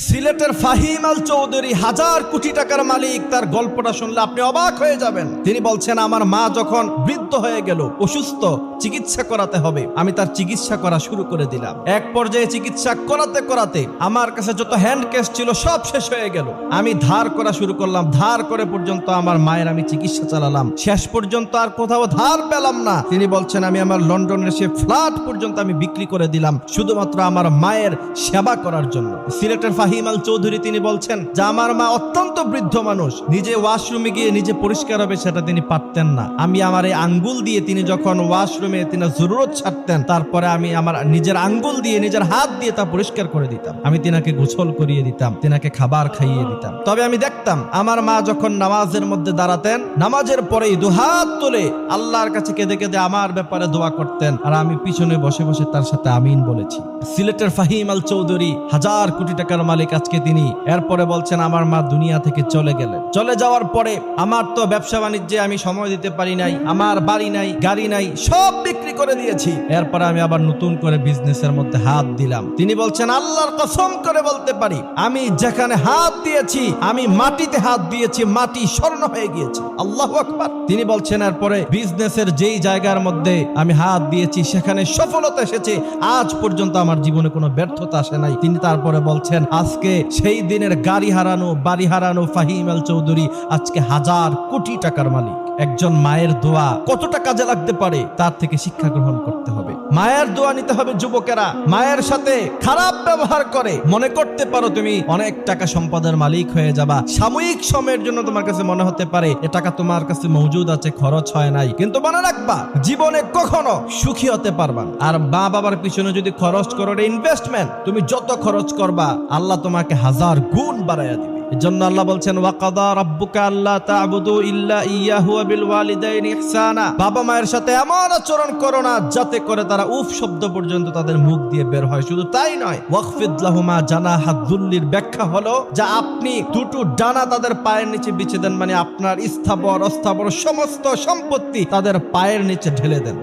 সিলেটের ফাহিম আল চৌধুরী 1000 কোটি টাকার মালিক। তার গল্পটা শুনলে আপনি অবাক হয়ে যাবেন। তিনি বলছেন, আমার মা যখন বৃদ্ধ হয়ে গেল, অসুস্থ, চিকিৎসা করাতে হবে, আমি তার চিকিৎসা করা শুরু করে দিলাম। এক পর্যায়ে চিকিৎসা করাতে করাতে আমার কাছে যত হ্যান্ড ক্যাশ ছিল সব শেষ হয়ে গেল। আমি ধার করা শুরু করলাম, ধার করে পর্যন্ত আমার মায়ের আমি চিকিৎসা চালালাম। শেষ পর্যন্ত আর কোথাও ধার পেলাম না। তিনি বলছেন, আমি আমার লন্ডনের সে ফ্ল্যাট পর্যন্ত আমি বিক্রি করে দিলাম শুধুমাত্র আমার মায়ের সেবা করার জন্য। সিলেটের ফাহিম আল চৌধুরী তিনি বলছেন যে আমার মা অত্যন্ত বৃদ্ধ মানুষ, নিজে ওয়াশরুমে গিয়ে নিজে পরিষ্কার হবে সেটা তিনি পারতেন না। আমি আমার এই আঙ্গুল দিয়ে তিনি যখন ওয়াশরুমে তিনি জরুরত ছাড়তেন, তারপরে আমি আমার নিজের আঙ্গুল দিয়ে নিজের হাত দিয়ে তা পরিষ্কার করে দিতাম। আমি তিনাকে গোসল করিয়ে দিতাম, তিনাকে খাবার খাইয়ে দিতাম। তবে আমি দেখতাম আমার মা যখন নামাজের মধ্যে দাঁড়াতেন, নামাজের পরেই দুহাত তুলে আল্লাহর কাছে কেঁদে কেঁদে আমার ব্যাপারে দোয়া করতেন, আর আমি পিছনে বসে বসে তার সাথে আমিন বলেছি। সিলেটের ফাহিম আল চৌধুরী 1000 কোটি টাকার মালিক আজকে তিনি। এরপরে বলছেন, আমার মা দুনিয়া থেকে চলে গেলেন। চলে যাওয়ার পরে আমার তো ব্যবসা বাণিজ্যে আমি সময় দিতে পারি নাই, আমার বাড়ি নাই, গাড়ি নাই, সব বিক্রি করে দিয়েছি। এরপরে আমি আবার নতুন করে বিজনেসের মধ্যে হাত দিলাম। তিনি বলছেন, আল্লাহর কসম করে বলতে পারি, আমি যেখানে হাত দিয়েছি, আমি মাটিতে হাত দিয়েছি, মাটি স্বর্ণ হয়ে গিয়েছে। আল্লাহু আকবার। তিনি বলছেন, এরপরে বিজনেসের যেই জায়গার মধ্যে আমি হাত দিয়েছি সেখানে সফলতা এসেছে। আজ পর্যন্ত আমার জীবনে কোনো ব্যর্থতা আসে নাই। তিনি তারপরে বলছেন, আজকে সেই দিনের গাড়ি হারানো, বাড়ি হারানো ফাহিম আল চৌধুরী আজকে 1000 কোটি টাকার মালিক। একজন মায়ের দোয়া কতটা কাজে লাগতে পারে তার থেকে শিক্ষা গ্রহণ করতে হবে। মায়ের দোয়া নিতে হবে। যুবকেরা মায়ের সাথে খারাপ ব্যবহার করে মনে করতে পারো তুমি অনেক টাকা সম্পদের মালিক হয়ে যাবা। সাময়িক সময়ের জন্য তোমার কাছে মনে হতে পারে এ টাকা তোমার কাছে মজুদ আছে, খরচ হয় নাই, কিন্তু মনে রাখবা জীবনে কখনো সুখী হতে পারবা না। আর মা বাবার পিছনে যদি খরচ করো, ইনভেস্টমেন্ট, তুমি যত খরচ করবা আল্লাহ তোমাকে 1000 গুণ বাড়াইয়া দিবে। এজন্য আল্লাহ বলছেন, ওয়াকাদা রাব্বুকা আল্লা তা'বুদু ইল্লা ইয়্যাহু ওয়া বিল ওয়ালিদাইনি ইহসানা। বাবা মায়ের সাথে এমন আচরণ করো না যাতে করে তারা উফ শব্দ পর্যন্ত তাদের মুখ দিয়ে বের হয়। শুধু তাই নয়, ওয়াখফিদ লাহুমা জানাহা যুল্লির ব্যাখ্যা হলো যে আপনি দুটো ডানা তাদের পায়ের নিচে বিছিয়ে দেন, মানে আপনার স্থাবর অস্থাবর সমস্ত সম্পত্তি তাদের পায়ের নিচে ঢেলে দেন।